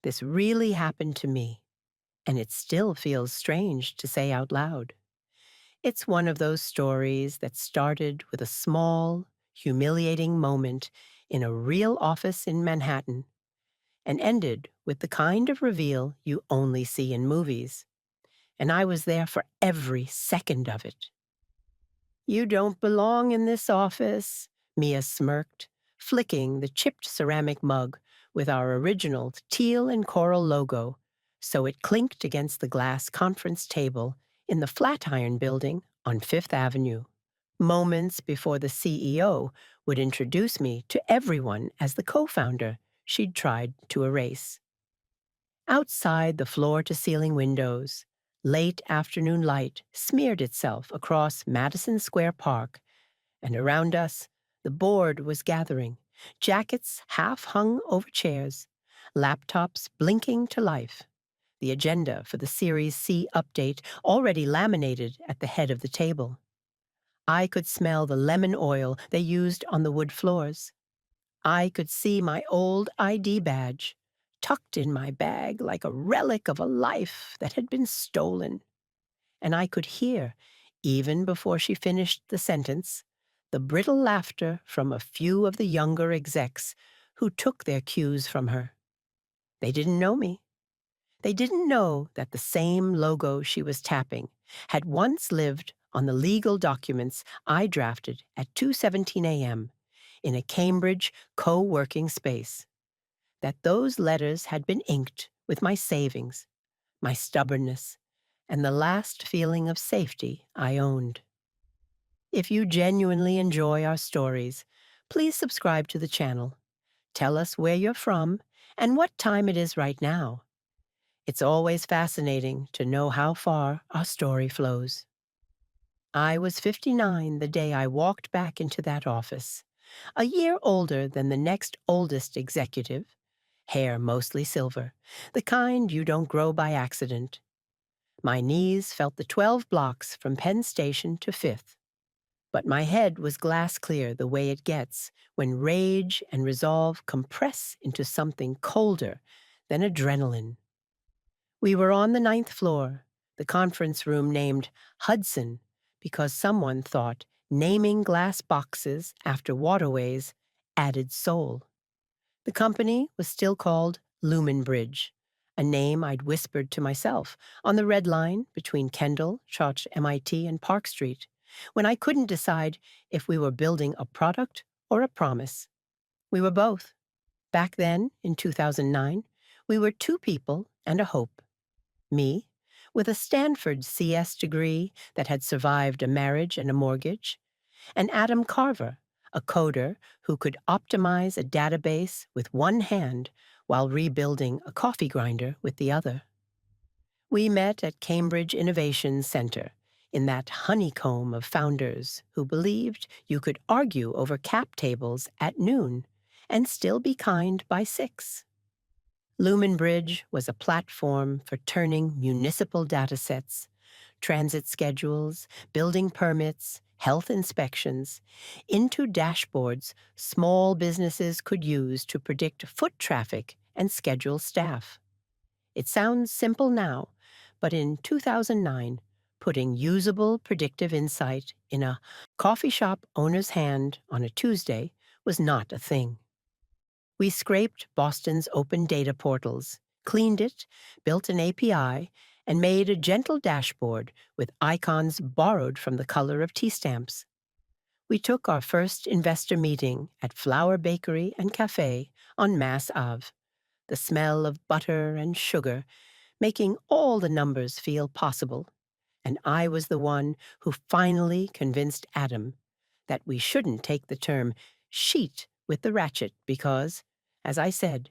This really happened to me, and it still feels strange to say out loud. It's one of those stories that started with a small, humiliating moment in a real office in Manhattan and ended with the kind of reveal you only see in movies. And I was there for every second of it. "You don't belong in this office," Mia smirked, flicking the chipped ceramic mug with our original teal and coral logo so it clinked against the glass conference table in the Flatiron Building on Fifth Avenue, moments before the CEO would introduce me to everyone as the co-founder she'd tried to erase. Outside the floor-to-ceiling windows, late afternoon light smeared itself across Madison Square Park, and around us, the board was gathering, jackets half hung over chairs, laptops blinking to life, the agenda for the Series C update already laminated at the head of the table. I could smell the lemon oil they used on the wood floors. I could see my old ID badge, tucked in my bag like a relic of a life that had been stolen. And I could hear, even before she finished the sentence, the brittle laughter from a few of the younger execs who took their cues from her. They didn't know me. They didn't know that the same logo she was tapping had once lived on the legal documents I drafted at 2:17 a.m. in a Cambridge co-working space. That those letters had been inked with my savings, my stubbornness, and the last feeling of safety I owned. If you genuinely enjoy our stories, please subscribe to the channel. Tell us where you're from and what time it is right now. It's always fascinating to know how far our story flows. I was 59 the day I walked back into that office, a year older than the next oldest executive, hair mostly silver, the kind you don't grow by accident. My knees felt the 12 blocks from Penn Station to Fifth, but my head was glass clear the way it gets when rage and resolve compress into something colder than adrenaline. We were on the ninth floor, the conference room named Hudson because someone thought naming glass boxes after waterways added soul. The company was still called Lumen Bridge, a name I'd whispered to myself on the Red Line between Kendall, Church, MIT, and Park Street, when I couldn't decide if we were building a product or a promise. We were both. Back then, in 2009, we were two people and a hope. Me, with a Stanford CS degree that had survived a marriage and a mortgage, and Adam Carver, a coder who could optimize a database with one hand while rebuilding a coffee grinder with the other. We met at Cambridge Innovation Center, in that honeycomb of founders who believed you could argue over cap tables at noon and still be kind by 6. Lumen Bridge was a platform for turning municipal datasets, transit schedules, building permits, health inspections, into dashboards small businesses could use to predict foot traffic and schedule staff. It sounds simple now, but in 2009, putting usable predictive insight in a coffee shop owner's hand on a Tuesday was not a thing. We scraped Boston's open data portals, cleaned it, built an API, and made a gentle dashboard with icons borrowed from the color of tea stamps. We took our first investor meeting at Flower Bakery and Cafe on Mass Ave, the smell of butter and sugar making all the numbers feel possible, and I was the one who finally convinced Adam that we shouldn't take the term sheet with the ratchet because, as I said,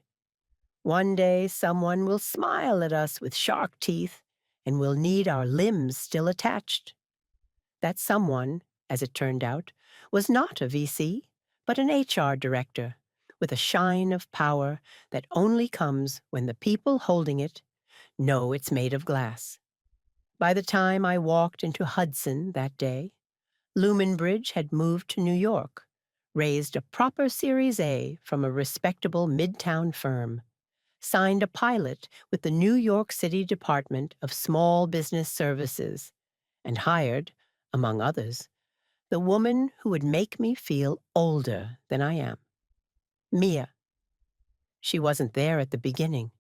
one day someone will smile at us with shark teeth and we'll need our limbs still attached. That someone, as it turned out, was not a VC, but an HR director with a shine of power that only comes when the people holding it know it's made of glass. By the time I walked into Hudson that day, Lumen Bridge had moved to New York, raised a proper Series A from a respectable midtown firm, signed a pilot with the New York City Department of Small Business Services, and hired, among others, the woman who would make me feel older than I am, Mia. She wasn't there at the beginning.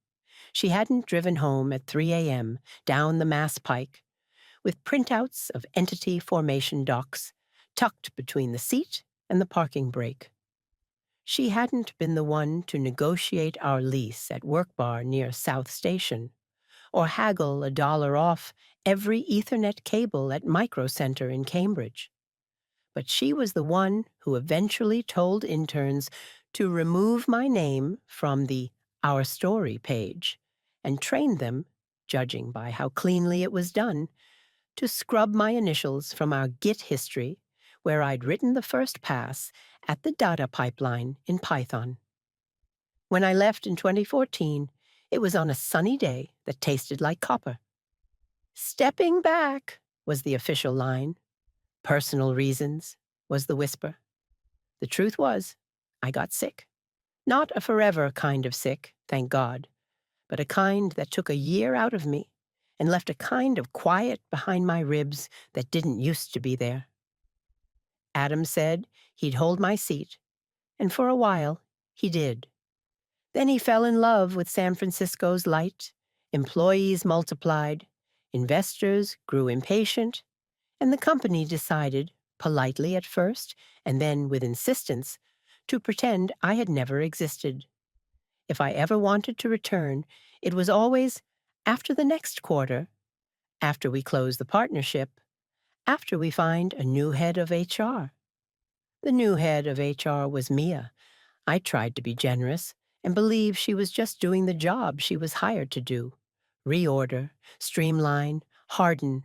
She hadn't driven home at 3 a.m. down the Mass Pike with printouts of entity formation docs tucked between the seat and the parking brake. She hadn't been the one to negotiate our lease at Work Bar near South Station, or haggle $1 off every Ethernet cable at Micro Center in Cambridge. But she was the one who eventually told interns to remove my name from the Our Story page and trained them, judging by how cleanly it was done, to scrub my initials from our Git history, where I'd written the first pass at the data pipeline in Python. When I left in 2014, it was on a sunny day that tasted like copper. "Stepping back," was the official line. "Personal reasons," was the whisper. The truth was, I got sick. Not a forever kind of sick, thank God, but a kind that took a year out of me and left a kind of quiet behind my ribs that didn't used to be there. Adam said he'd hold my seat, and for a while, he did. Then he fell in love with San Francisco's light, employees multiplied, investors grew impatient, and the company decided, politely at first, and then with insistence, to pretend I had never existed. If I ever wanted to return, it was always after the next quarter, after we close the partnership, after we find a new head of HR. The new head of HR was Mia. I tried to be generous and believe she was just doing the job she was hired to do. Reorder, streamline, harden.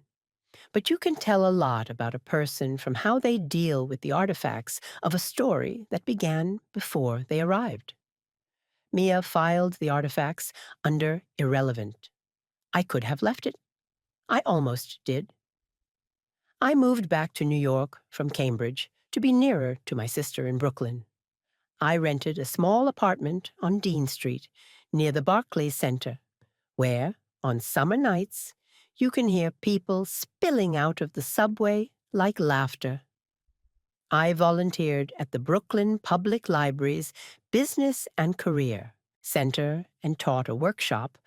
But you can tell a lot about a person from how they deal with the artifacts of a story that began before they arrived. Mia filed the artifacts under irrelevant. I could have left it. I almost did. I moved back to New York from Cambridge to be nearer to my sister in Brooklyn. I rented a small apartment on Dean Street near the Barclays Center, where, on summer nights, you can hear people spilling out of the subway like laughter. I volunteered at the Brooklyn Public Library's Business and Career Center and taught a workshop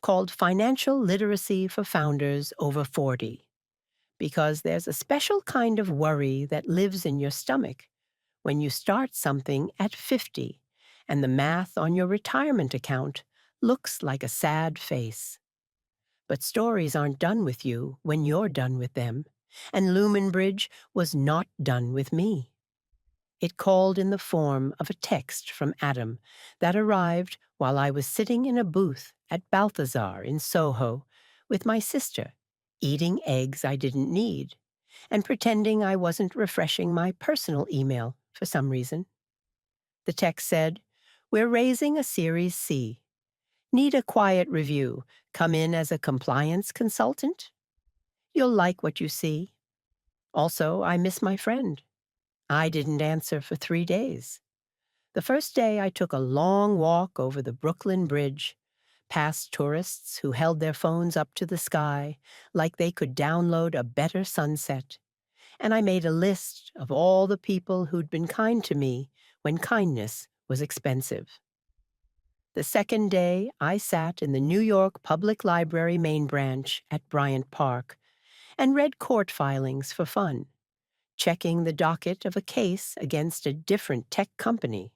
called Financial Literacy for Founders Over 40, because there's a special kind of worry that lives in your stomach when you start something at 50 and the math on your retirement account looks like a sad face. But stories aren't done with you when you're done with them, and Lumen Bridge was not done with me. It called in the form of a text from Adam that arrived while I was sitting in a booth at Balthazar in Soho with my sister, eating eggs I didn't need, and pretending I wasn't refreshing my personal email for some reason. The text said, "We're raising a Series C. Need a quiet review. Come in as a compliance consultant? You'll like what you see. Also, I miss my friend. I didn't answer for 3 days. The first day I took a long walk over the Brooklyn Bridge, past tourists who held their phones up to the sky like they could download a better sunset, and I made a list of all the people who'd been kind to me when kindness was expensive. The second day, I sat in the New York Public Library main branch at Bryant Park and read court filings for fun, checking the docket of a case against a different tech company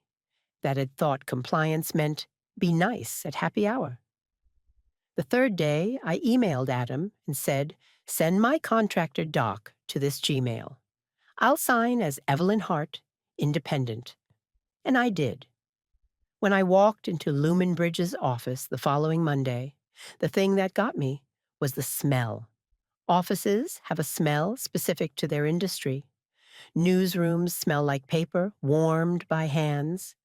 that had thought compliance meant be nice at happy hour. The third day, I emailed Adam and said, "Send my contractor doc to this Gmail. I'll sign as Evelyn Hart, independent." And I did. When I walked into Lumen Bridge's office the following Monday, the thing that got me was the smell. Offices have a smell specific to their industry. Newsrooms smell like paper warmed by hands.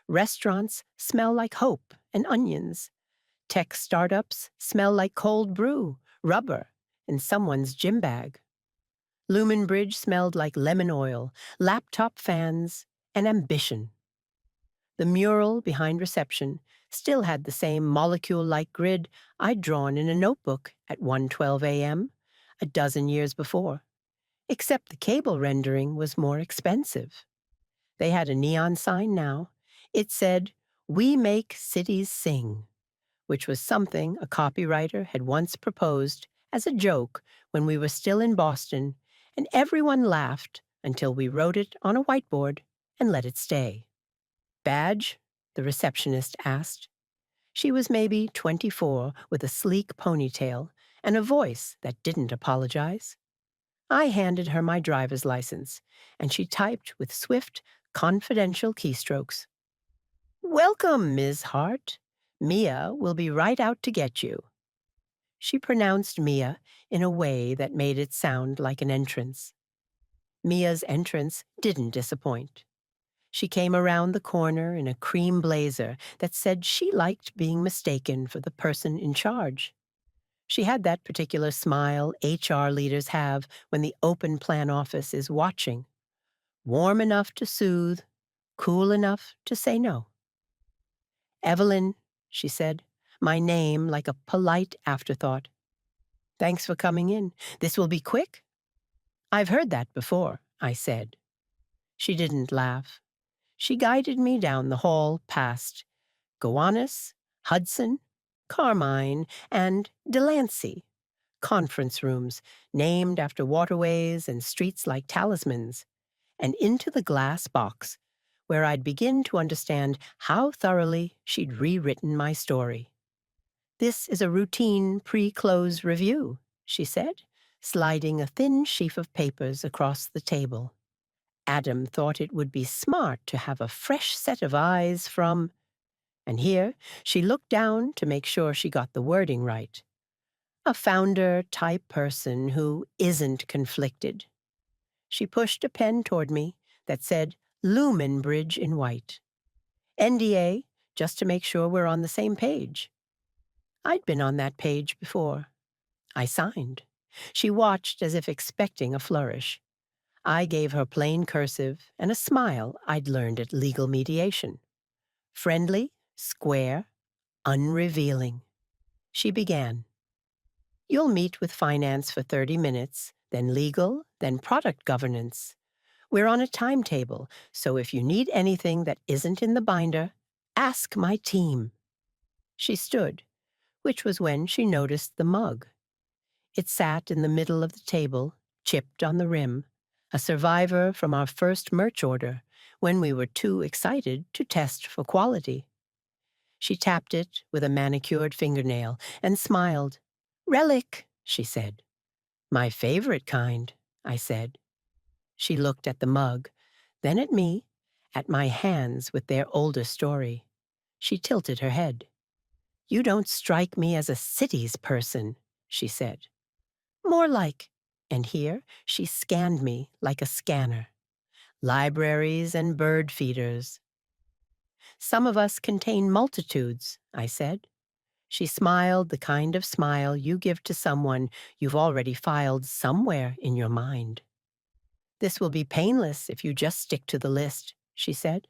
Restaurants smell like hope and onions. Tech startups smell like cold brew, rubber, and someone's gym bag. Lumen Bridge smelled like lemon oil, laptop fans, and ambition. The mural behind reception still had the same molecule-like grid I'd drawn in a notebook at 1:12 a.m. a dozen years before, except the cable rendering was more expensive. They had a neon sign now. It said, "We make cities sing," which was something a copywriter had once proposed as a joke when we were still in Boston, and everyone laughed until we wrote it on a whiteboard and let it stay. "Badge?" the receptionist asked. She was maybe 24 with a sleek ponytail and a voice that didn't apologize. I handed her my driver's license, and she typed with swift, confidential keystrokes. "Welcome, Ms. Hart. Mia will be right out to get you." She pronounced Mia in a way that made it sound like an entrance. Mia's entrance didn't disappoint. She came around the corner in a cream blazer that said she liked being mistaken for the person in charge. She had that particular smile HR leaders have when the open plan office is watching, warm enough to soothe, cool enough to say no. "Evelyn," she said, my name like a polite afterthought. "Thanks for coming in. This will be quick?" "I've heard that before," I said. She didn't laugh. She guided me down the hall past Gowanus, Hudson, Carmine, and Delancey, conference rooms named after waterways and streets like talismans, and into the glass box, where I'd begin to understand how thoroughly she'd rewritten my story. "This is a routine pre-close review," she said, sliding a thin sheaf of papers across the table. "Adam thought it would be smart to have a fresh set of eyes from—" and here she looked down to make sure she got the wording right. "A founder-type person who isn't conflicted." She pushed a pen toward me that said Lumen Bridge in white. "NDA, just to make sure we're on the same page." I'd been on that page before. I signed. She watched as if expecting a flourish. I gave her plain cursive and a smile I'd learned at legal mediation. Friendly, square, unrevealing. She began. "You'll meet with finance for 30 minutes, then legal, then product governance. We're on a timetable, so if you need anything that isn't in the binder, ask my team." She stood, which was when she noticed the mug. It sat in the middle of the table, chipped on the rim, a survivor from our first merch order, when we were too excited to test for quality. She tapped it with a manicured fingernail and smiled. "Relic," she said. "My favorite kind," I said. She looked at the mug, then at me, at my hands with their older story. She tilted her head. "You don't strike me as a cities person," she said. "More like," and here she scanned me like a scanner, "libraries and bird feeders." "Some of us contain multitudes," I said. She smiled the kind of smile you give to someone you've already filed somewhere in your mind. "This will be painless if you just stick to the list," she said.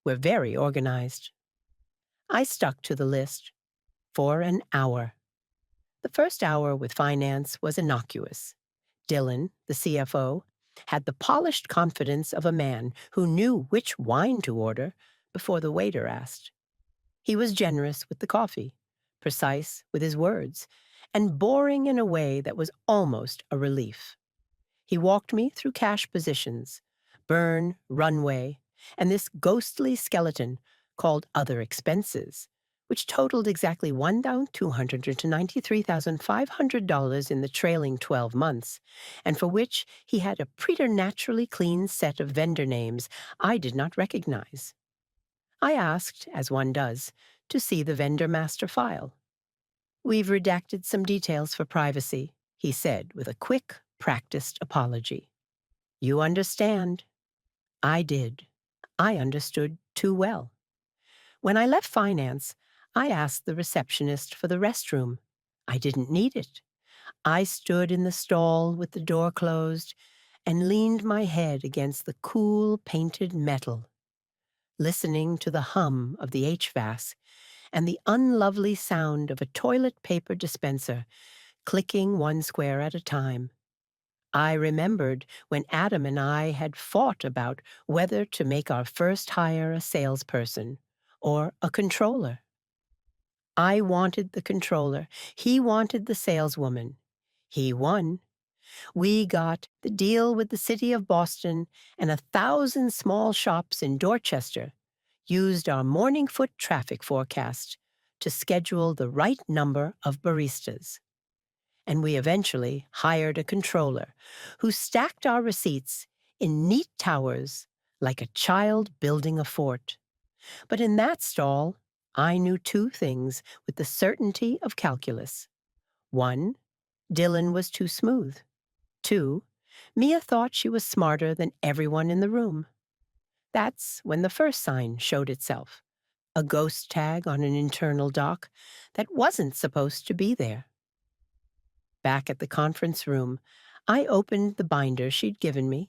"We're very organized." I stuck to the list for an hour. The first hour with finance was innocuous. Dylan, the CFO, had the polished confidence of a man who knew which wine to order before the waiter asked. He was generous with the coffee, precise with his words, and boring in a way that was almost a relief. He walked me through cash positions, burn, runway, and this ghostly skeleton called other expenses, which totaled exactly $1,293,500 in the trailing 12 months, and for which he had a preternaturally clean set of vendor names I did not recognize. I asked, as one does, to see the vendor master file. "We've redacted some details for privacy," he said with a quick, practiced apology. "You understand." I did. I understood too well. When I left finance, I asked the receptionist for the restroom. I didn't need it. I stood in the stall with the door closed and leaned my head against the cool painted metal, listening to the hum of the HVAC and the unlovely sound of a toilet paper dispenser clicking one square at a time. I remembered when Adam and I had fought about whether to make our first hire a salesperson or a controller. I wanted the controller. He wanted the saleswoman. He won. We got the deal with the city of Boston, and 1,000 small shops in Dorchester used our morning foot traffic forecast to schedule the right number of baristas. And we eventually hired a controller who stacked our receipts in neat towers like a child building a fort. But in that stall, I knew two things with the certainty of calculus. One, Dylan was too smooth. Two, Mia thought she was smarter than everyone in the room. That's when the first sign showed itself, a ghost tag on an internal dock that wasn't supposed to be there. Back at the conference room, I opened the binder she'd given me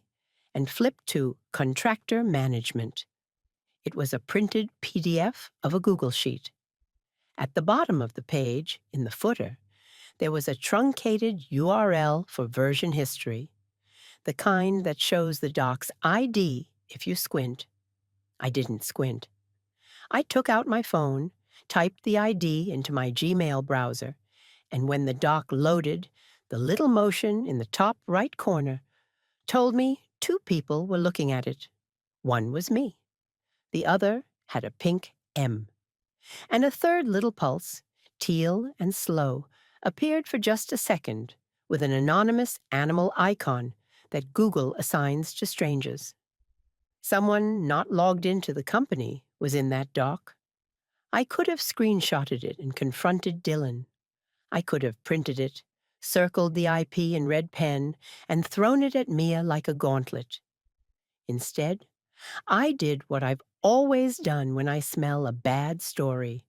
and flipped to Contractor Management. It was a printed PDF of a Google sheet. At the bottom of the page, in the footer, there was a truncated URL for version history, the kind that shows the doc's ID if you squint. I didn't squint. I took out my phone, typed the ID into my Gmail browser, and when the doc loaded, the little motion in the top right corner told me two people were looking at it. One was me. The other had a pink M. And a third little pulse, teal and slow, appeared for just a second with an anonymous animal icon that Google assigns to strangers. Someone not logged into the company was in that doc. I could have screenshotted it and confronted Dylan. I could have printed it, circled the IP in red pen, and thrown it at Mia like a gauntlet. Instead, I did what I've always done when I smell a bad story.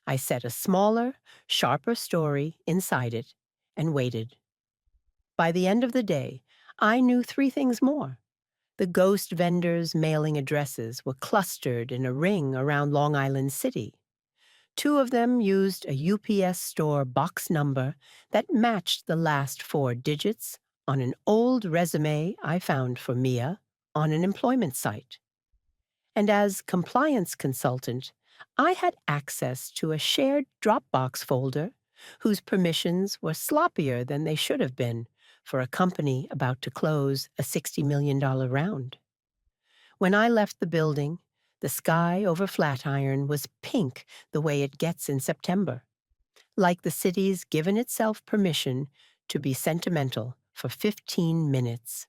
I set a smaller, sharper story inside it and waited. By the end of the day, I knew three things more. The ghost vendors' mailing addresses were clustered in a ring around Long Island City. Two of them used a UPS store box number that matched the last four digits on an old resume I found for Mia on an employment site. And as compliance consultant, I had access to a shared Dropbox folder whose permissions were sloppier than they should have been for a company about to close a $60 million round. When I left the building, the sky over Flatiron was pink the way it gets in September, like the city's given itself permission to be sentimental for 15 minutes.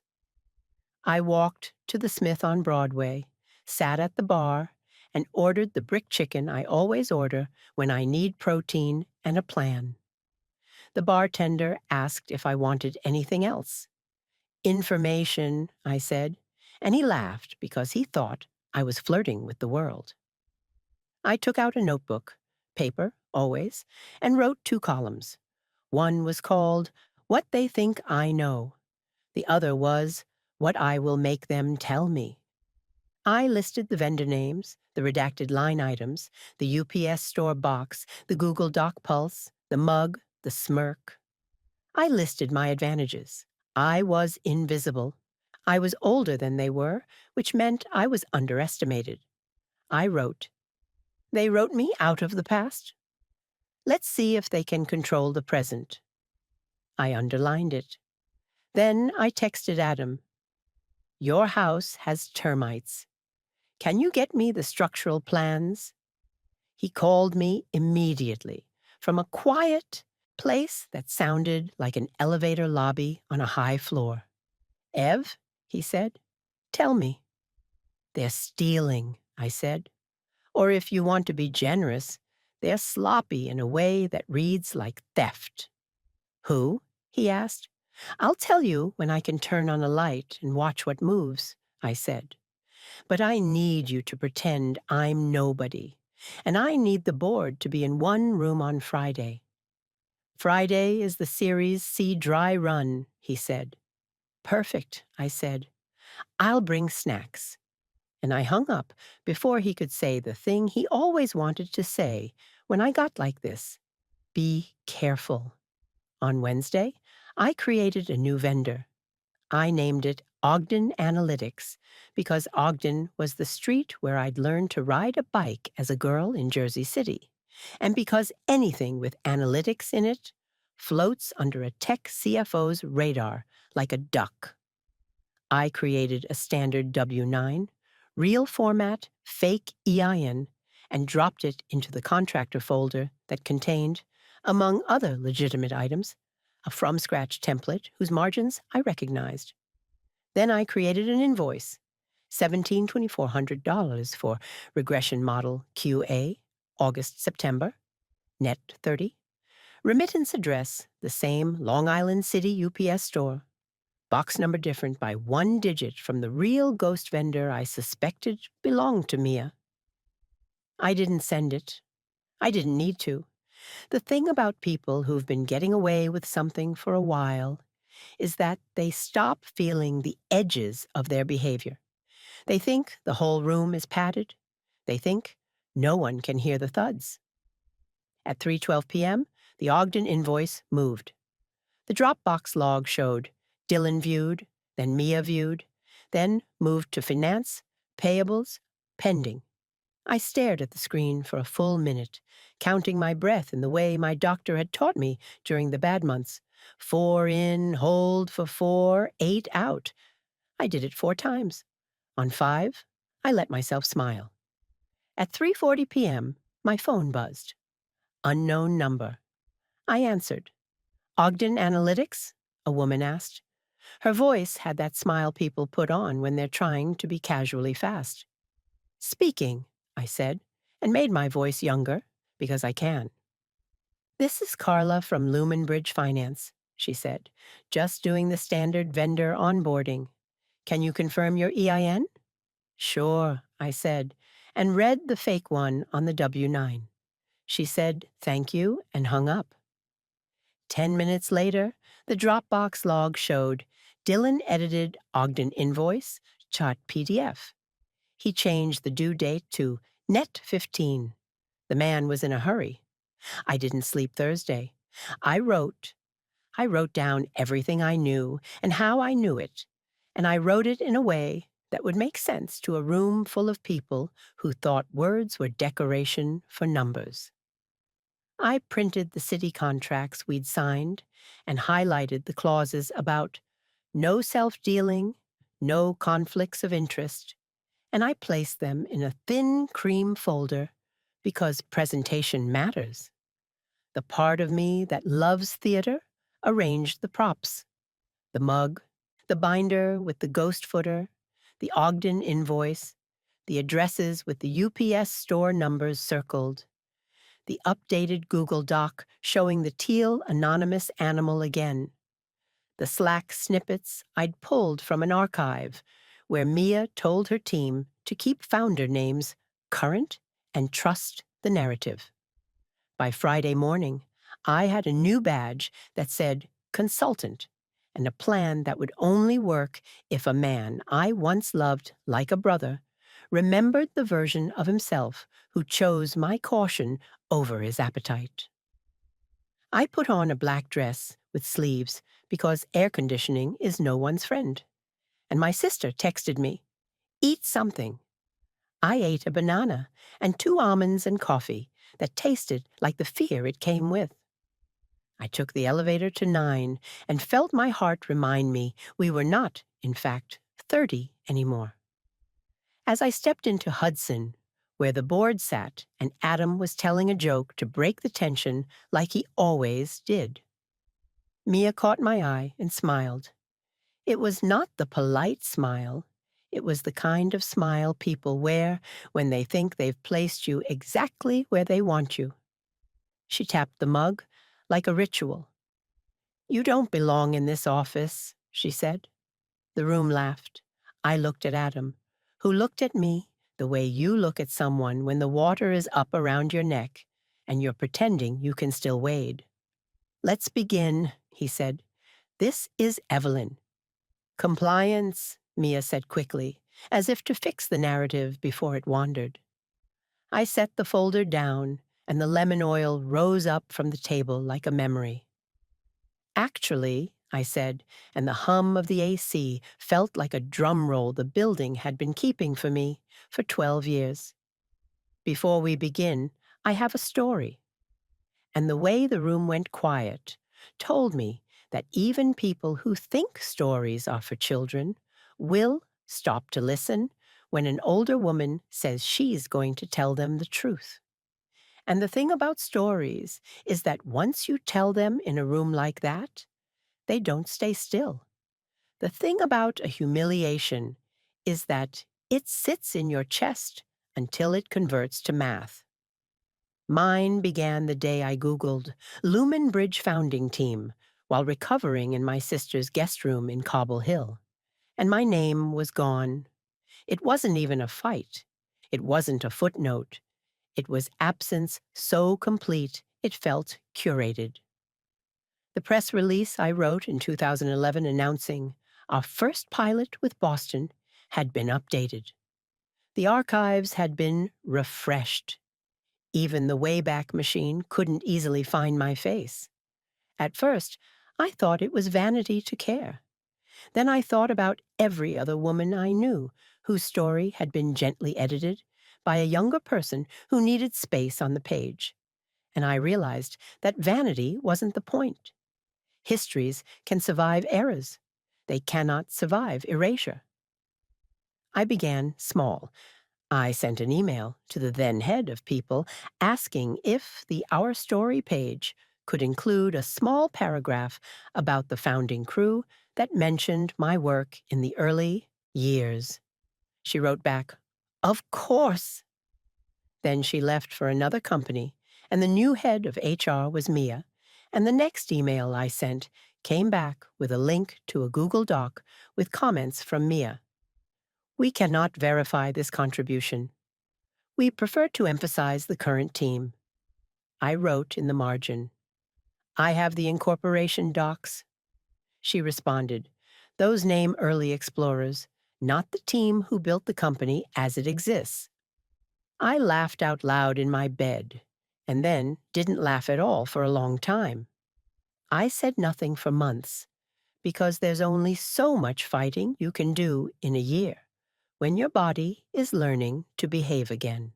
I walked to the Smith on Broadway, sat at the bar, and ordered the brick chicken I always order when I need protein and a plan. The bartender asked if I wanted anything else. Information, I said, and he laughed because he thought I was flirting with the world. I took out a notebook, paper, always, and wrote two columns. One was called What They Think I Know. The other was What I Will Make Them Tell Me. I listed the vendor names, the redacted line items, the UPS store box, the Google Doc Pulse, the mug, the smirk. I listed my advantages. I was invisible. I was older than they were, which meant I was underestimated. I wrote, They wrote me out of the past. Let's see if they can control the present. I underlined it. Then I texted Adam, Your house has termites. Can you get me the structural plans? He called me immediately from a quiet place that sounded like an elevator lobby on a high floor. Ev, he said, tell me. They're stealing, I said. Or if you want to be generous, they're sloppy in a way that reads like theft. Who? He asked. I'll tell you when I can turn on a light and watch what moves, I said. But I need you to pretend I'm nobody, and I need the board to be in one room on Friday. Friday is the Series C dry run, he said. Perfect, I said. I'll bring snacks. and I hung up before he could say the thing he always wanted to say when I got like this: be careful. On Wednesday, I created a new vendor. I named it Ogden Analytics because Ogden was the street where I'd learned to ride a bike as a girl in Jersey City, and because anything with analytics in it floats under a tech CFO's radar like a duck. I created a standard W-9, real format, fake EIN, and dropped it into the contractor folder that contained, among other legitimate items, a from-scratch template whose margins I recognized. Then I created an invoice, $17,400 for regression model QA, August-September, net 30. Remittance address, the same Long Island City UPS store. Box number different by 1 digit from the real ghost vendor I suspected belonged to Mia. I didn't send it. I didn't need to. The thing about people who've been getting away with something for a while is that they stop feeling the edges of their behavior. They think the whole room is padded. They think no one can hear the thuds. At 3:12 p.m., the Ogden invoice moved. The Dropbox log showed Dylan viewed, then Mia viewed, then moved to finance, payables, pending. I stared at the screen for a full minute, counting my breath in the way my doctor had taught me during the bad months. 4 in, hold for 4, 8 out. I did it 4 times. On 5, I let myself smile. At 3:40 p.m., my phone buzzed. Unknown number. I answered. Ogden Analytics? A woman asked. Her voice had that smile people put on when they're trying to be casually fast. Speaking, I said, and made my voice younger, because I can. This is Carla from Lumen Bridge Finance, she said, just doing the standard vendor onboarding. Can you confirm your EIN? Sure, I said, and read the fake one on the W-9. She said thank you and hung up. 10 minutes later, the Dropbox log showed Dylan edited Ogden invoice, chart PDF. He changed the due date to net 15. The man was in a hurry. I didn't sleep Thursday. I wrote. I wrote down everything I knew and how I knew it, and I wrote it in a way that would make sense to a room full of people who thought words were decoration for numbers. I printed the city contracts we'd signed and highlighted the clauses about no self-dealing, no conflicts of interest, and I placed them in a thin cream folder because presentation matters. The part of me that loves theater arranged the props: the mug, the binder with the ghost footer, the Ogden invoice, the addresses with the UPS store numbers circled, the updated Google Doc showing the teal anonymous animal again, the Slack snippets I'd pulled from an archive where Mia told her team to keep founder names current and trust the narrative. By Friday morning, I had a new badge that said consultant and a plan that would only work if a man I once loved like a brother remembered the version of himself who chose my caution over his appetite. I put on a black dress with sleeves because air conditioning is no one's friend. And my sister texted me, "Eat something." I ate a banana and 2 almonds and coffee that tasted like the fear it came with. I took the elevator to 9 and felt my heart remind me we were not, in fact, 30 anymore. As I stepped into Hudson, where the board sat and Adam was telling a joke to break the tension like he always did, Mia caught my eye and smiled. It was not the polite smile. It was the kind of smile people wear when they think they've placed you exactly where they want you. She tapped the mug like a ritual. "You don't belong in this office," she said. The room laughed. I looked at Adam, who looked at me the way you look at someone when the water is up around your neck and you're pretending you can still wade. "Let's begin," he said. "This is Evelyn." "Compliance," Mia said quickly, as if to fix the narrative before it wandered. I set the folder down, and the lemon oil rose up from the table like a memory. Actually, I said, and the hum of the AC felt like a drum roll the building had been keeping for me for 12 years. Before we begin, I have a story. And the way the room went quiet told me that even people who think stories are for children will stop to listen when an older woman says she's going to tell them the truth. And the thing about stories is that once you tell them in a room like that, they don't stay still. The thing about a humiliation is that it sits in your chest until it converts to math. Mine began the day I Googled Lumen Bridge Founding Team while recovering in my sister's guest room in Cobble Hill. And my name was gone. It wasn't even a fight. It wasn't a footnote. It was absence so complete it felt curated. The press release I wrote in 2011 announcing our first pilot with Boston had been updated. The archives had been refreshed. Even the Wayback Machine couldn't easily find my face. At first, I thought it was vanity to care. Then I thought about every other woman I knew whose story had been gently edited by a younger person who needed space on the page. And I realized that vanity wasn't the point. Histories can survive errors. They cannot survive erasure. I began small. I sent an email to the then head of people asking if the Our Story page could include a small paragraph about the founding crew that mentioned my work in the early years. She wrote back, "Of course." Then she left for another company, and the new head of HR was Mia, and the next email I sent came back with a link to a Google Doc with comments from Mia. "We cannot verify this contribution. We prefer to emphasize the current team." I wrote in the margin, "I have the incorporation docs." She responded, "Those name early explorers, not the team who built the company as it exists." I laughed out loud in my bed, and then didn't laugh at all for a long time. I said nothing for months, because there's only so much fighting you can do in a year when your body is learning to behave again.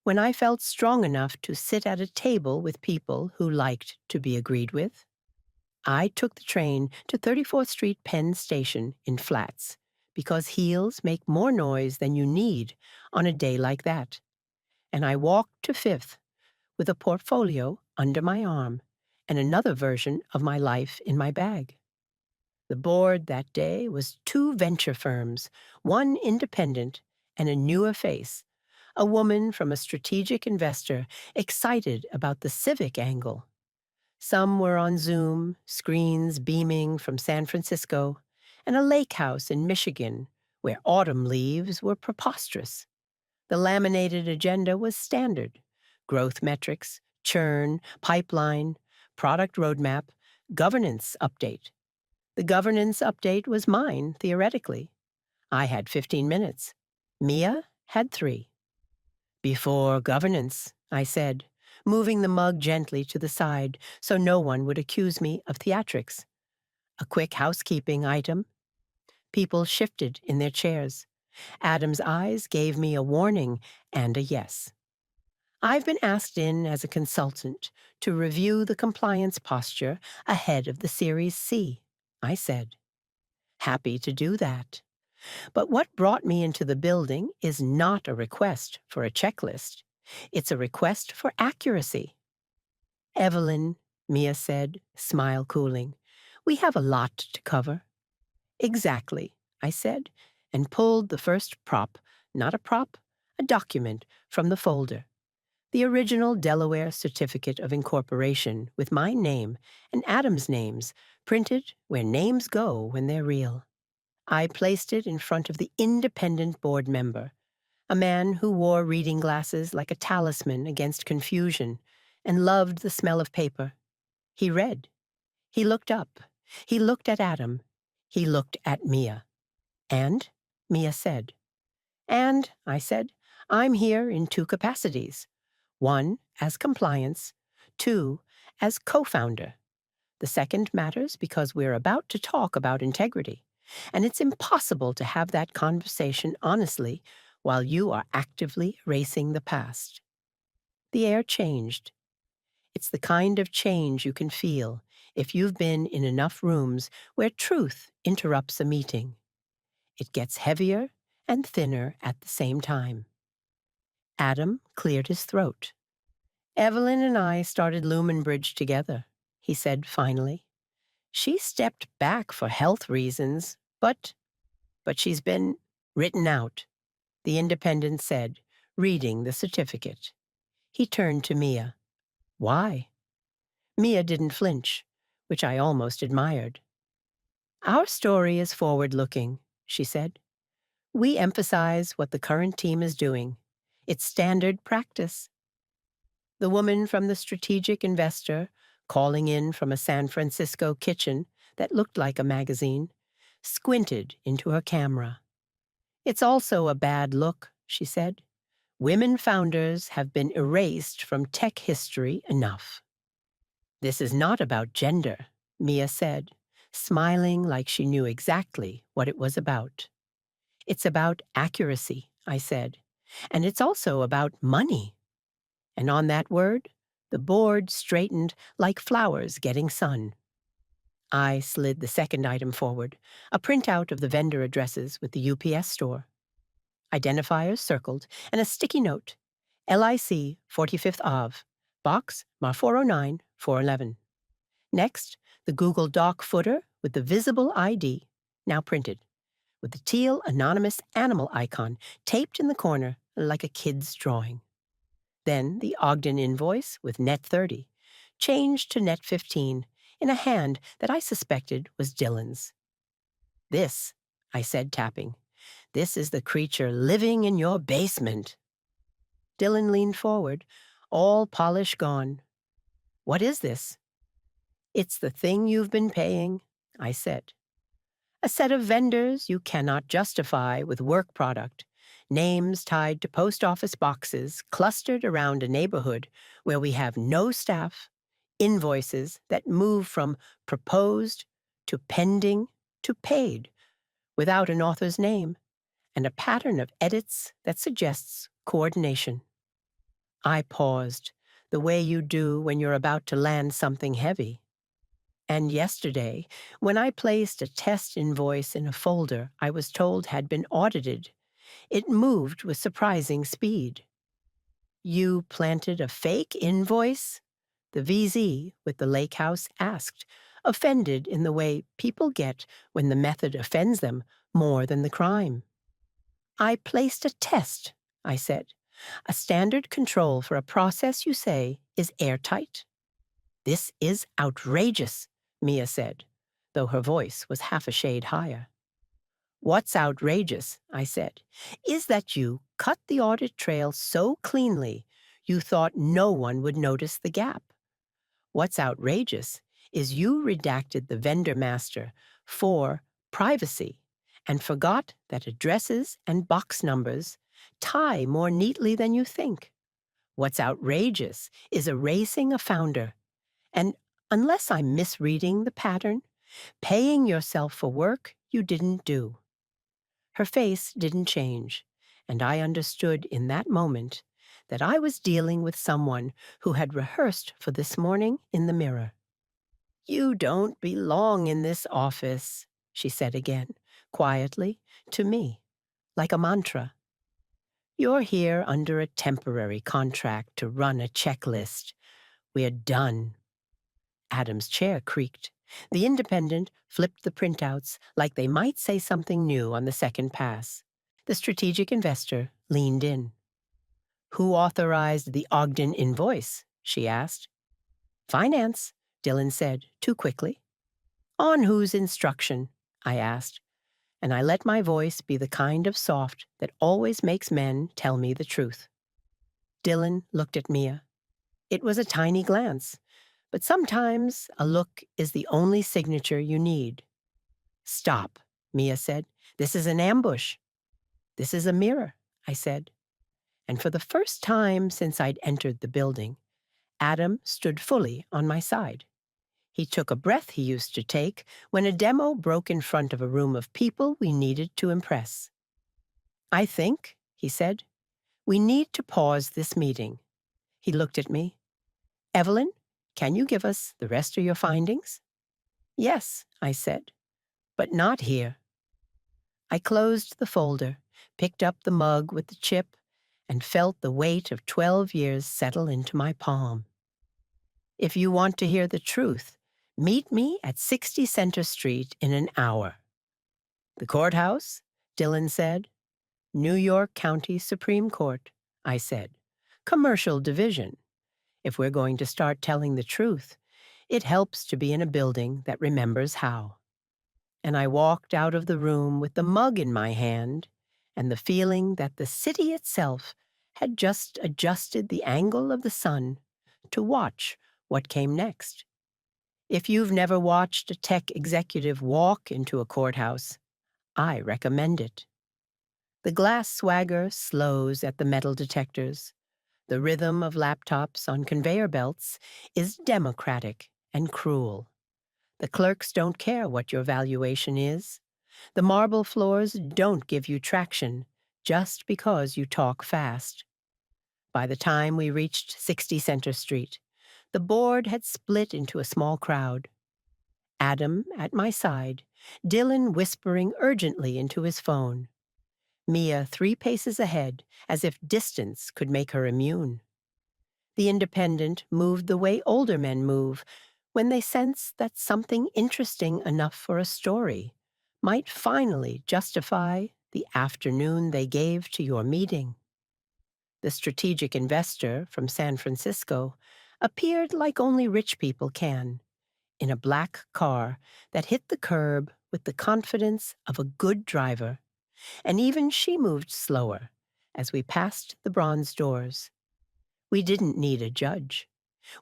When I felt strong enough to sit at a table with people who liked to be agreed with, I took the train to 34th Street Penn Station in Flats, because heels make more noise than you need on a day like that. And I walked to Fifth with a portfolio under my arm and another version of my life in my bag. The board that day was two venture firms, one independent and a newer face, a woman from a strategic investor excited about the civic angle. Some were on Zoom, screens beaming from San Francisco, and a lake house in Michigan where autumn leaves were preposterous. The laminated agenda was standard: growth metrics, churn, pipeline, product roadmap, governance update. The governance update was mine, theoretically. I had 15 minutes. Mia had 3. "Before governance," I said, moving the mug gently to the side so no one would accuse me of theatrics. "A quick housekeeping item." People shifted in their chairs. Adam's eyes gave me a warning and a yes. "I've been asked in as a consultant to review the compliance posture ahead of the Series C," I said. "Happy to do that. But what brought me into the building is not a request for a checklist. It's a request for accuracy." "Evelyn," Mia said, smile cooling, "we have a lot to cover." "Exactly," I said, and pulled the first prop, not a prop, a document, from the folder. The original Delaware Certificate of Incorporation with my name and Adam's names, printed where names go when they're real. I placed it in front of the independent board member, a man who wore reading glasses like a talisman against confusion and loved the smell of paper. He read. He looked up. He looked at Adam. He looked at Mia. And Mia said. And, I said, I'm here in two capacities. One, as compliance. Two, as co-founder. The second matters because we're about to talk about integrity. And it's impossible to have that conversation honestly while you are actively erasing the past. The air changed. It's the kind of change you can feel if you've been in enough rooms where truth interrupts a meeting. It gets heavier and thinner at the same time. Adam cleared his throat. Evelyn and I started Lumen Bridge together, he said finally. She stepped back for health reasons, but she's been written out, the Independent said, reading the certificate. He turned to Mia. Why? Mia didn't flinch, which I almost admired. Our story is forward-looking, she said. We emphasize what the current team is doing. It's standard practice. The woman from the strategic investor, calling in from a San Francisco kitchen that looked like a magazine, squinted into her camera. It's also a bad look, she said. Women founders have been erased from tech history enough. This is not about gender, Mia said, smiling like she knew exactly what it was about. It's about accuracy, I said, and it's also about money. And on that word, the board straightened like flowers getting sun. I slid the second item forward, a printout of the vendor addresses with the UPS store. Identifiers circled, and a sticky note. LIC 45th Ave, box Mar 409 411. Next, the Google Doc footer with the visible ID, now printed, with the teal anonymous animal icon taped in the corner like a kid's drawing. Then the Ogden invoice with net 30, changed to net 15 in a hand that I suspected was Dylan's. This, I said, tapping, this is the creature living in your basement. Dylan leaned forward, all polish gone. What is this? It's the thing you've been paying, I said. A set of vendors you cannot justify with work product, names tied to post office boxes clustered around a neighborhood where we have no staff, invoices that move from proposed to pending to paid without an author's name, and a pattern of edits that suggests coordination. I paused, the way you do when you're about to land something heavy. And yesterday, when I placed a test invoice in a folder I was told had been audited, it moved with surprising speed. You planted a fake invoice? The VZ with the lake house asked, offended in the way people get when the method offends them more than the crime. I placed a test, I said, a standard control for a process you say is airtight. This is outrageous, Mia said, though her voice was half a shade higher. What's outrageous, I said, is that you cut the audit trail so cleanly you thought no one would notice the gap. What's outrageous is you redacted the vendor master for privacy and forgot that addresses and box numbers tie more neatly than you think. What's outrageous is erasing a founder. And unless I'm misreading the pattern, paying yourself for work you didn't do. Her face didn't change, and I understood in that moment that I was dealing with someone who had rehearsed for this morning in the mirror. You don't belong in this office, she said again, quietly, to me, like a mantra. You're here under a temporary contract to run a checklist. We're done. Adam's chair creaked. The Independent flipped the printouts like they might say something new on the second pass. The strategic investor leaned in. Who authorized the Ogden invoice? She asked. Finance, Dylan said, too quickly. On whose instruction? I asked, and I let my voice be the kind of soft that always makes men tell me the truth. Dylan looked at Mia. It was a tiny glance, but sometimes a look is the only signature you need. Stop, Mia said. This is an ambush. This is a mirror, I said, and for the first time since I'd entered the building, Adam stood fully on my side. He took a breath he used to take when a demo broke in front of a room of people we needed to impress. I think, he said, we need to pause this meeting. He looked at me. Evelyn, can you give us the rest of your findings? Yes, I said, but not here. I closed the folder, picked up the mug with the chip, and felt the weight of 12 years settle into my palm. If you want to hear the truth, meet me at 60 Center Street in an hour. The courthouse? Dylan said. New York County Supreme Court, I said. Commercial division. If we're going to start telling the truth, it helps to be in a building that remembers how. And I walked out of the room with the mug in my hand and the feeling that the city itself had just adjusted the angle of the sun to watch what came next. If you've never watched a tech executive walk into a courthouse, I recommend it. The glass swagger slows at the metal detectors. The rhythm of laptops on conveyor belts is democratic and cruel. The clerks don't care what your valuation is. The marble floors don't give you traction just because you talk fast. By the time we reached 60 Center Street, the board had split into a small crowd. Adam at my side, Dylan whispering urgently into his phone. Mia 3 paces ahead, as if distance could make her immune. The independent moved the way older men move when they sense that something interesting enough for a story might finally justify the afternoon they gave to your meeting. The strategic investor from San Francisco appeared like only rich people can, in a black car that hit the curb with the confidence of a good driver, and even she moved slower as we passed the bronze doors. We didn't need a judge.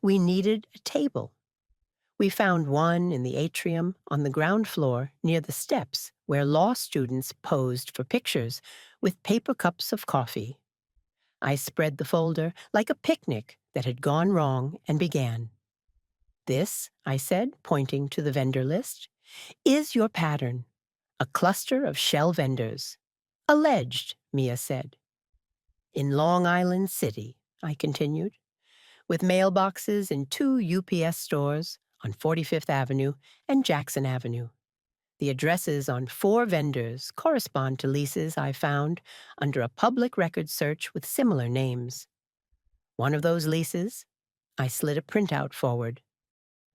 We needed a table. We found one in the atrium on the ground floor near the steps where law students posed for pictures with paper cups of coffee. I spread the folder like a picnic that had gone wrong and began. This, I said, pointing to the vendor list, is your pattern. A cluster of shell vendors. Alleged, Mia said. In Long Island City, I continued, with mailboxes in 2 UPS stores on 45th Avenue and Jackson Avenue. The addresses on 4 vendors correspond to leases I found under a public record search with similar names. One of those leases, I slid a printout forward,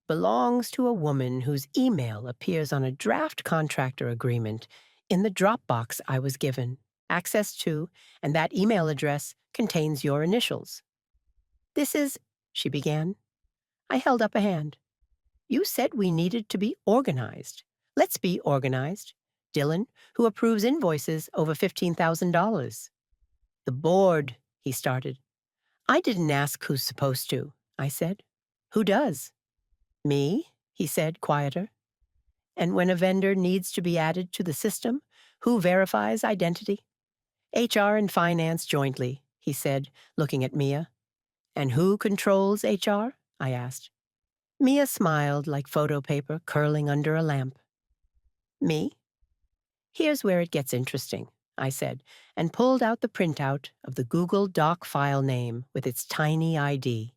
belongs to a woman whose email appears on a draft contractor agreement in the Dropbox I was given access to, and that email address contains your initials. This is, she began. I held up a hand. You said we needed to be organized. Let's be organized. Dylan, who approves invoices over $15,000. The board, he started. I didn't ask who's supposed to, I said. Who does? Me, he said, quieter. And when a vendor needs to be added to the system, who verifies identity? HR and finance jointly, he said, looking at Mia. And who controls HR? I asked. Mia smiled like photo paper curling under a lamp. Me? Here's where it gets interesting, I said, and pulled out the printout of the Google Doc file name with its tiny ID,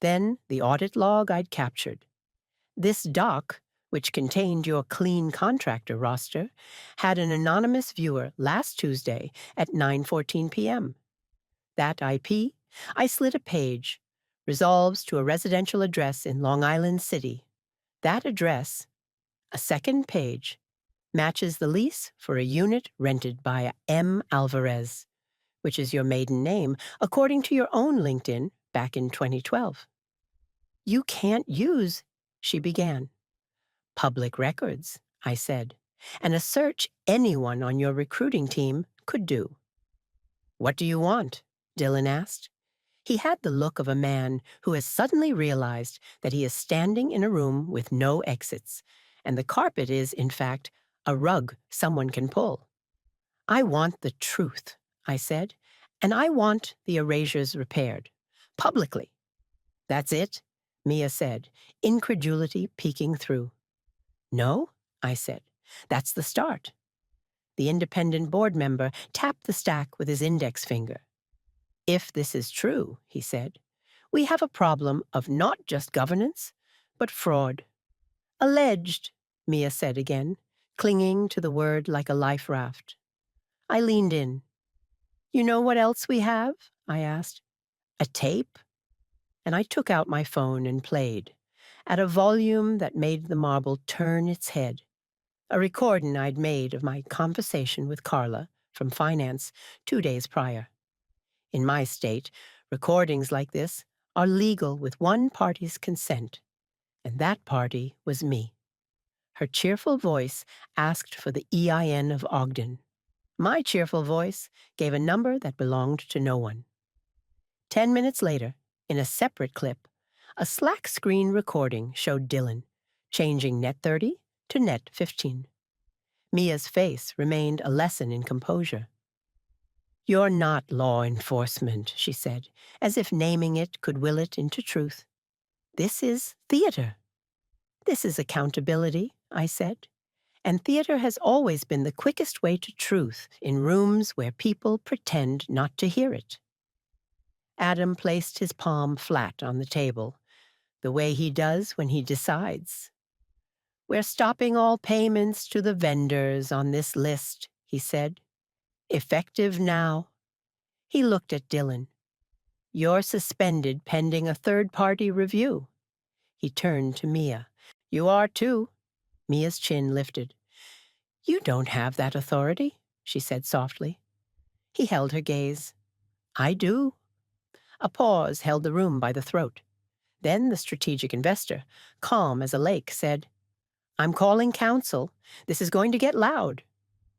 then the audit log I'd captured. This doc, which contained your clean contractor roster, had an anonymous viewer last Tuesday at 9:14 p.m. That IP, I slid a page, resolves to a residential address in Long Island City. That address, a second page, matches the lease for a unit rented by M. Alvarez, which is your maiden name, according to your own LinkedIn back in 2012. You can't use, she began. Public records, I said, and a search anyone on your recruiting team could do. What do you want? Dylan asked. He had the look of a man who has suddenly realized that he is standing in a room with no exits, and the carpet is, in fact, a rug someone can pull. I want the truth, I said, and I want the erasures repaired. Publicly. That's it, Mia said, incredulity peeking through. No, I said. That's the start. The independent board member tapped the stack with his index finger. If this is true, he said, we have a problem of not just governance, but fraud. Alleged, Mia said again, clinging to the word like a life raft. I leaned in. You know what else we have? I asked. A tape? And I took out my phone and played, at a volume that made the marble turn its head. A recording I'd made of my conversation with Carla from finance 2 days prior. In my state, recordings like this are legal with one party's consent, and that party was me. Her cheerful voice asked for the EIN of Ogden. My cheerful voice gave a number that belonged to no one. 10 minutes later, in a separate clip, a Slack screen recording showed Dylan changing net 30 to net 15. Mia's face remained a lesson in composure. You're not law enforcement, she said, as if naming it could will it into truth. This is theater. This is accountability, I said. And theater has always been the quickest way to truth in rooms where people pretend not to hear it. Adam placed his palm flat on the table, the way he does when he decides. We're stopping all payments to the vendors on this list, he said. Effective now. He looked at Dylan. You're suspended pending a third-party review. He turned to Mia. You are too. Mia's chin lifted. You don't have that authority, she said softly. He held her gaze. I do. A pause held the room by the throat. Then the strategic investor, calm as a lake, said, I'm calling counsel. This is going to get loud.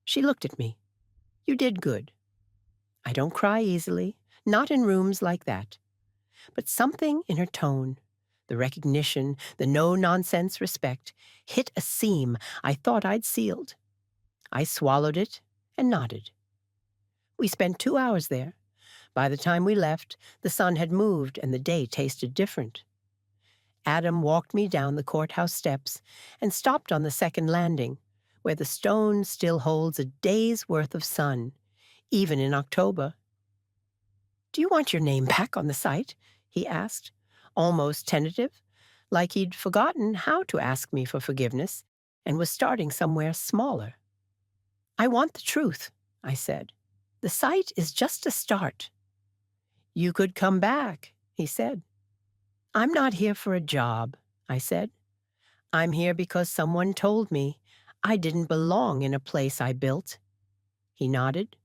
She looked at me. You did good. I don't cry easily, not in rooms like that. But something in her tone, the recognition, the no-nonsense respect, hit a seam I thought I'd sealed. I swallowed it and nodded. We spent 2 hours there. By the time we left, the sun had moved and the day tasted different. Adam walked me down the courthouse steps and stopped on the second landing, where the stone still holds a day's worth of sun, even in October. Do you want your name back on the site? He asked, almost tentative, like he'd forgotten how to ask me for forgiveness and was starting somewhere smaller. I want the truth, I said. The site is just a start. You could come back, he said. I'm not here for a job, I said. I'm here because someone told me I didn't belong in a place I built. He nodded,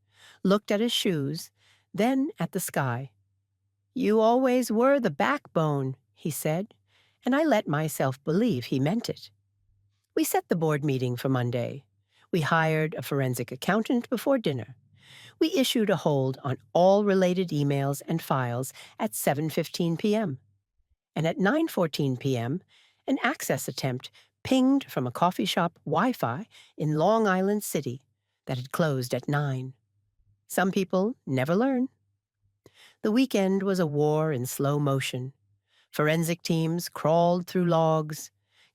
looked at his shoes, then at the sky. You always were the backbone, he said, and I let myself believe he meant it. We set the board meeting for Monday. We hired a forensic accountant before dinner. We issued a hold on all related emails and files at 7:15 p.m. And at 9:14 p.m., an access attempt pinged from a coffee shop Wi-Fi in Long Island City that had closed at 9. Some people never learn. The weekend was a war in slow motion. Forensic teams crawled through logs.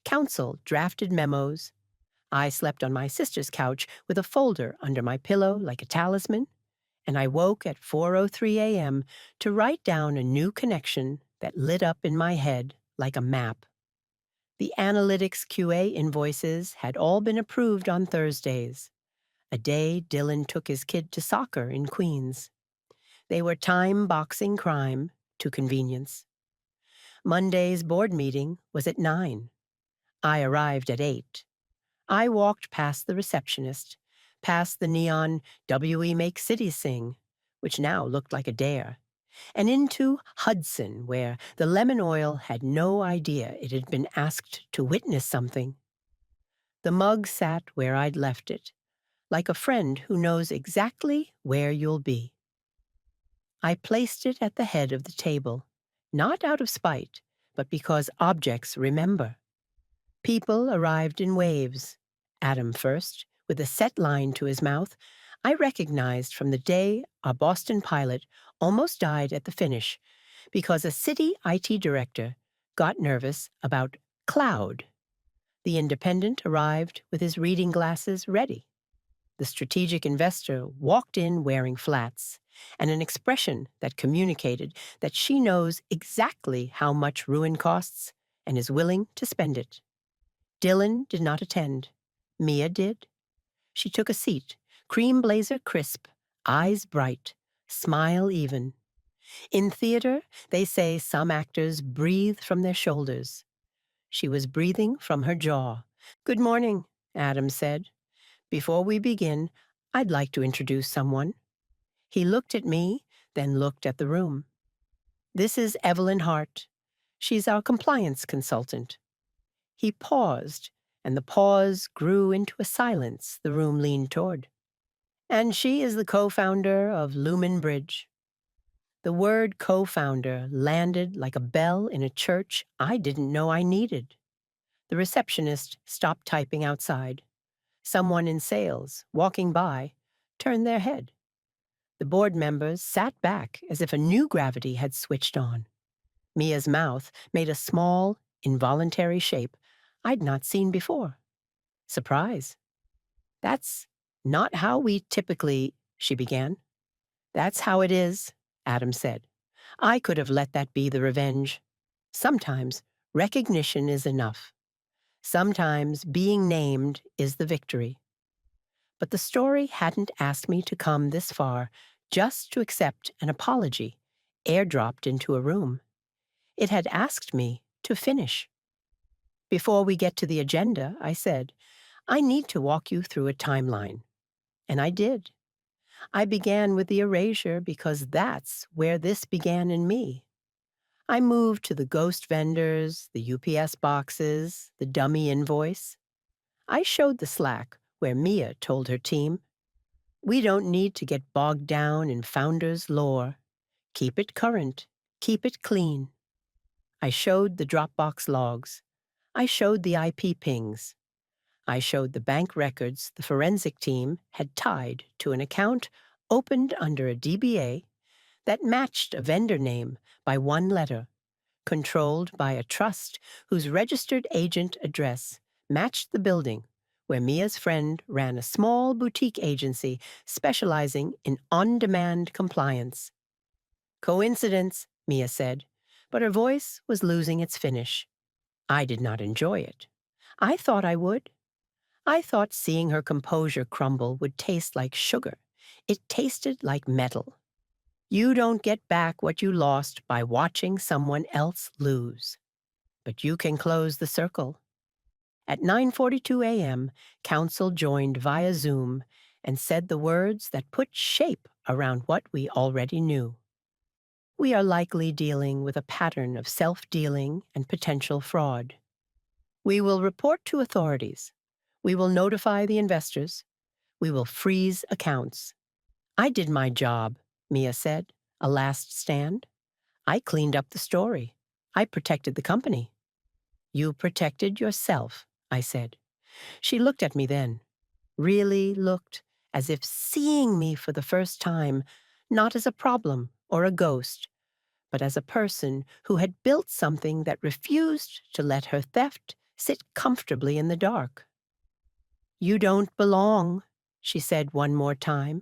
Counsel drafted memos. I slept on my sister's couch with a folder under my pillow like a talisman, and I woke at 4:03 a.m. to write down a new connection that lit up in my head like a map. The analytics QA invoices had all been approved on Thursdays, a day Dylan took his kid to soccer in Queens. They were time-boxing crime to convenience. Monday's board meeting was at 9. I arrived at 8. I walked past the receptionist, past the neon "We Make Cities Sing," which now looked like a dare, and into Hudson, where the lemon oil had no idea it had been asked to witness something. The mug sat where I'd left it, like a friend who knows exactly where you'll be. I placed it at the head of the table, not out of spite, but because objects remember. People arrived in waves. Adam first, with a set line to his mouth. I recognized from the day our Boston pilot almost died at the finish because a city IT director got nervous about cloud. The independent arrived with his reading glasses ready. The strategic investor walked in wearing flats and an expression that communicated that she knows exactly how much ruin costs and is willing to spend it. Dylan did not attend. Mia did. She took a seat, cream blazer crisp, eyes bright, smile even. In theater, they say some actors breathe from their shoulders. She was breathing from her jaw. "Good morning," Adam said. "Before we begin, I'd like to introduce someone." He looked at me, then looked at the room. "This is Evelyn Hart. She's our compliance consultant." He paused, and the pause grew into a silence the room leaned toward. "And she is the co-founder of Lumen Bridge." The word co-founder landed like a bell in a church I didn't know I needed. The receptionist stopped typing outside. Someone in sales, walking by, turned their head. The board members sat back as if a new gravity had switched on. Mia's mouth made a small, involuntary shape I'd not seen before. Surprise. "That's not how we typically," she began. "That's how it is," Adam said. I could have let that be the revenge. Sometimes recognition is enough. Sometimes being named is the victory. But the story hadn't asked me to come this far just to accept an apology, airdropped into a room. It had asked me to finish. "Before we get to the agenda," I said, "I need to walk you through a timeline." And I did. I began with the erasure because that's where this began in me. I moved to the ghost vendors, the UPS boxes, the dummy invoice. I showed the Slack where Mia told her team, "We don't need to get bogged down in founders' lore. Keep it current. Keep it clean." I showed the Dropbox logs. I showed the IP pings. I showed the bank records the forensic team had tied to an account opened under a DBA that matched a vendor name by one letter, controlled by a trust whose registered agent address matched the building where Mia's friend ran a small boutique agency specializing in on-demand compliance. "Coincidence," Mia said, but her voice was losing its finish. I did not enjoy it. I thought I would. I thought seeing her composure crumble would taste like sugar. It tasted like metal. You don't get back what you lost by watching someone else lose. But you can close the circle. At 9:42 a.m., Council joined via Zoom and said the words that put shape around what we already knew. We are likely dealing with a pattern of self-dealing and potential fraud. We will report to authorities. We will notify the investors. We will freeze accounts. I did my job, Mia said, a last stand. I cleaned up the story. I protected the company. You protected yourself, I said. She looked at me then, really looked as if seeing me for the first time, not as a problem or a ghost, but as a person who had built something that refused to let her theft sit comfortably in the dark. You don't belong, she said one more time,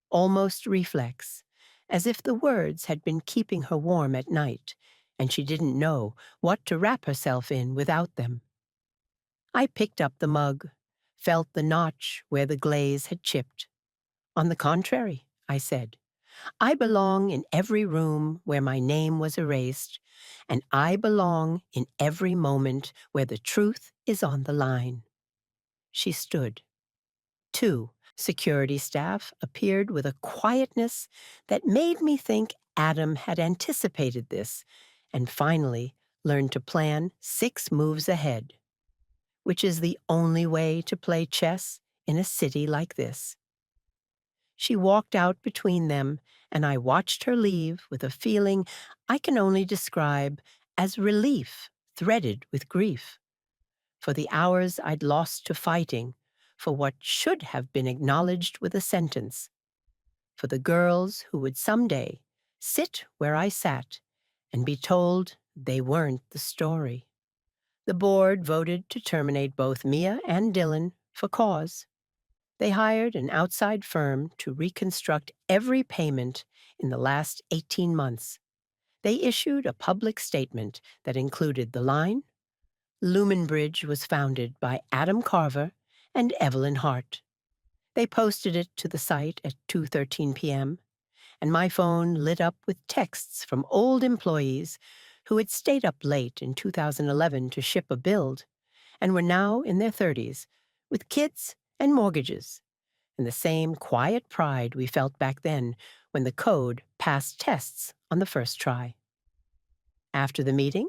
almost reflex, as if the words had been keeping her warm at night, and she didn't know what to wrap herself in without them. I picked up the mug, felt the notch where the glaze had chipped. On the contrary, I said, I belong in every room where my name was erased, and I belong in every moment where the truth is on the line. She stood. 2 security staff appeared with a quietness that made me think Adam had anticipated this and finally learned to plan 6 moves ahead, which is the only way to play chess in a city like this. She walked out between them, and I watched her leave with a feeling I can only describe as relief threaded with grief. For the hours I'd lost to fighting, for what should have been acknowledged with a sentence, for the girls who would someday sit where I sat and be told they weren't the story. The board voted to terminate both Mia and Dylan for cause. They hired an outside firm to reconstruct every payment in the last 18 months. They issued a public statement that included the line, Lumen Bridge was founded by Adam Carver and Evelyn Hart. They posted it to the site at 2:13 p.m., and my phone lit up with texts from old employees who had stayed up late in 2011 to ship a build and were now in their 30s with kids and mortgages, and the same quiet pride we felt back then when the code passed tests on the first try. After the meeting,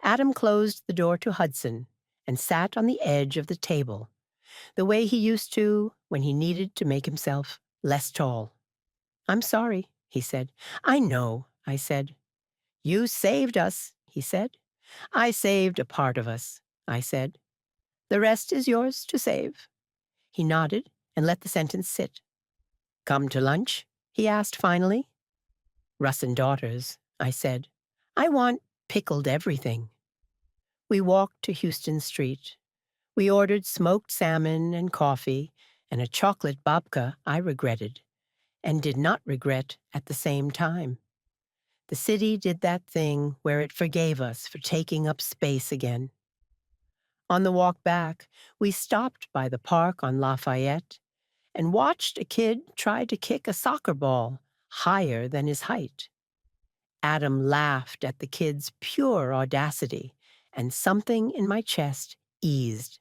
Adam closed the door to Hudson and sat on the edge of the table, the way he used to when he needed to make himself less tall. "I'm sorry," he said. "I know," I said. "You saved us," he said. "I saved a part of us," I said. "The rest is yours to save." He nodded and let the sentence sit. "Come to lunch?" he asked finally. "Russ and Daughters," I said. "I want pickled everything." We walked to Houston Street. We ordered smoked salmon and coffee and a chocolate babka I regretted, and did not regret at the same time. The city did that thing where it forgave us for taking up space again. On the walk back, we stopped by the park on Lafayette and watched a kid try to kick a soccer ball higher than his height. Adam laughed at the kid's pure audacity, and something in my chest eased.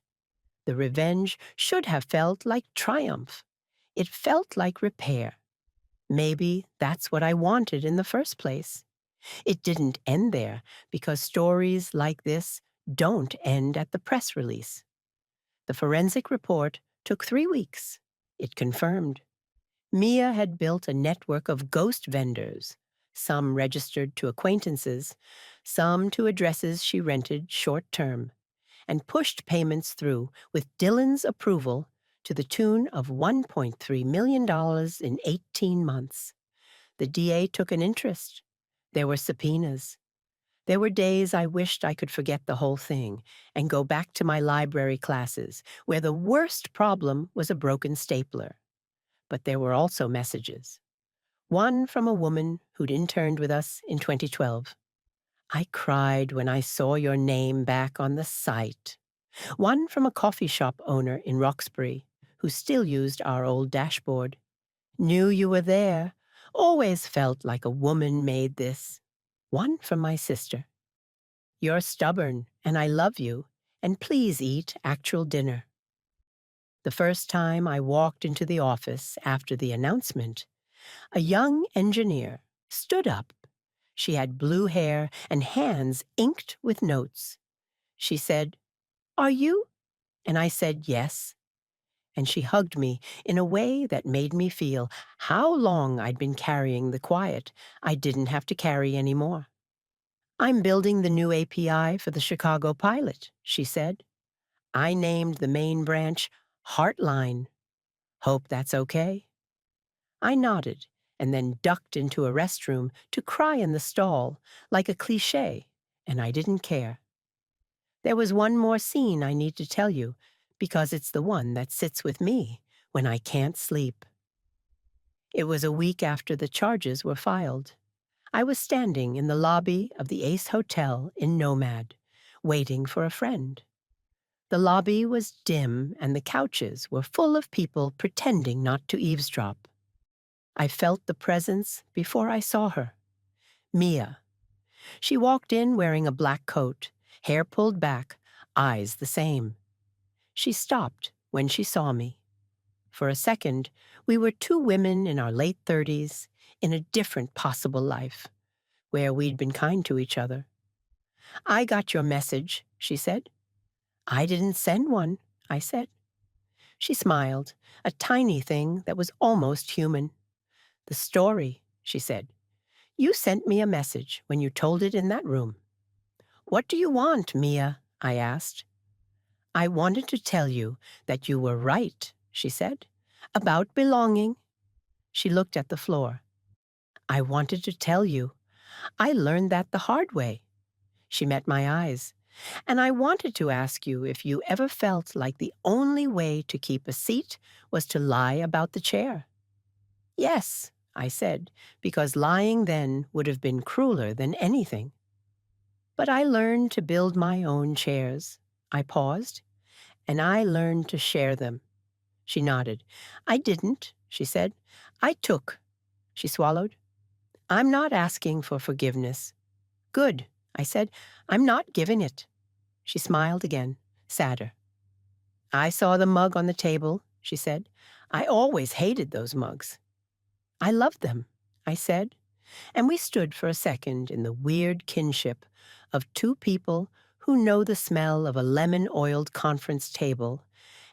The revenge should have felt like triumph. It felt like repair. Maybe that's what I wanted in the first place. It didn't end there, because stories like this don't end at the press release. The forensic report took 3 weeks. It confirmed. Mia had built a network of ghost vendors, some registered to acquaintances, some to addresses she rented short-term, and pushed payments through with Dylan's approval to the tune of $1.3 million in 18 months. The DA took an interest. There were subpoenas. There were days I wished I could forget the whole thing and go back to my library classes, where the worst problem was a broken stapler. But there were also messages. One from a woman who'd interned with us in 2012. "I cried when I saw your name back on the site." One from a coffee shop owner in Roxbury who still used our old dashboard. "Knew you were there. Always felt like a woman made this." One from my sister. "You're stubborn, and I love you, and please eat actual dinner." The first time I walked into the office after the announcement, a young engineer stood up. She had blue hair and hands inked with notes. She said, "Are you?" And I said, "Yes." And she hugged me in a way that made me feel how long I'd been carrying the quiet I didn't have to carry anymore. "I'm building the new API for the Chicago pilot," she said. "I named the main branch Heartline. Hope that's okay?" I nodded and then ducked into a restroom to cry in the stall, like a cliché, and I didn't care. There was one more scene I need to tell you, because it's the one that sits with me when I can't sleep. It was a week after the charges were filed. I was standing in the lobby of the Ace Hotel in Nomad, waiting for a friend. The lobby was dim and the couches were full of people pretending not to eavesdrop. I felt the presence before I saw her. Mia. She walked in wearing a black coat, hair pulled back, eyes the same. She stopped when she saw me. For a second, we were two women in our late 30s in a different possible life, where we'd been kind to each other. "I got your message," she said. "I didn't send one," I said. She smiled, a tiny thing that was almost human. "The story," she said. "You sent me a message when you told it in that room." "What do you want, Mia?" I asked. "I wanted to tell you that you were right," she said, "about belonging." She looked at the floor. I wanted to tell you. I learned that the hard way. She met my eyes. And I wanted to ask you if you ever felt like the only way to keep a seat was to lie about the chair. Yes, I said, because lying then would have been crueler than anything. But I learned to build my own chairs. I paused, and I learned to share them. She nodded. I didn't, she said. I took. She swallowed. I'm not asking for forgiveness. Good, I said. I'm not giving it. She smiled again, sadder. I saw the mug on the table, she said. I always hated those mugs. I loved them, I said, and we stood for a second in the weird kinship of two people who know the smell of a lemon-oiled conference table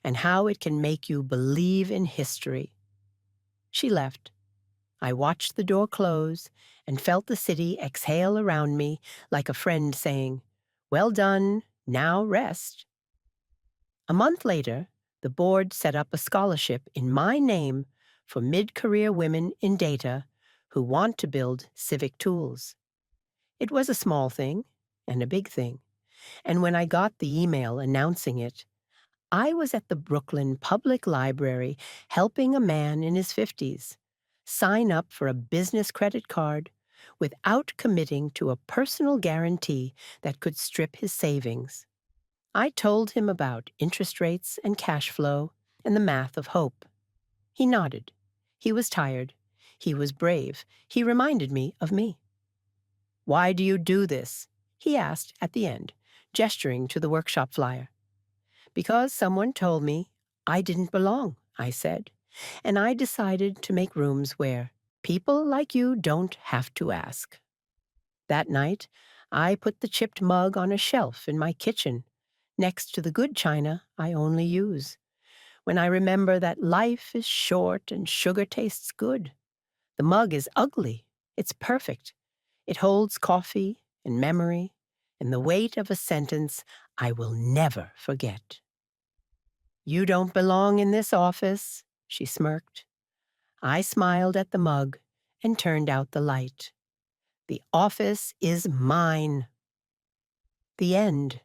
and how it can make you believe in history. She left. I watched the door close and felt the city exhale around me like a friend saying, "Well done, now rest." A month later, the board set up a scholarship in my name for mid-career women in data who want to build civic tools. It was a small thing and a big thing, and when I got the email announcing it, I was at the Brooklyn Public Library helping a man in his 50s sign up for a business credit card without committing to a personal guarantee that could strip his savings. I told him about interest rates and cash flow and the math of hope. He nodded. He was tired. He was brave. He reminded me of me. Why do you do this? He asked at the end, gesturing to the workshop flyer. Because someone told me I didn't belong, I said, and I decided to make rooms where people like you don't have to ask. That night, I put the chipped mug on a shelf in my kitchen, next to the good china I only use. When I remember that life is short and sugar tastes good. The mug is ugly. It's perfect. It holds coffee and memory and the weight of a sentence I will never forget. You don't belong in this office, she smirked. I smiled at the mug and turned out the light. The office is mine. The end.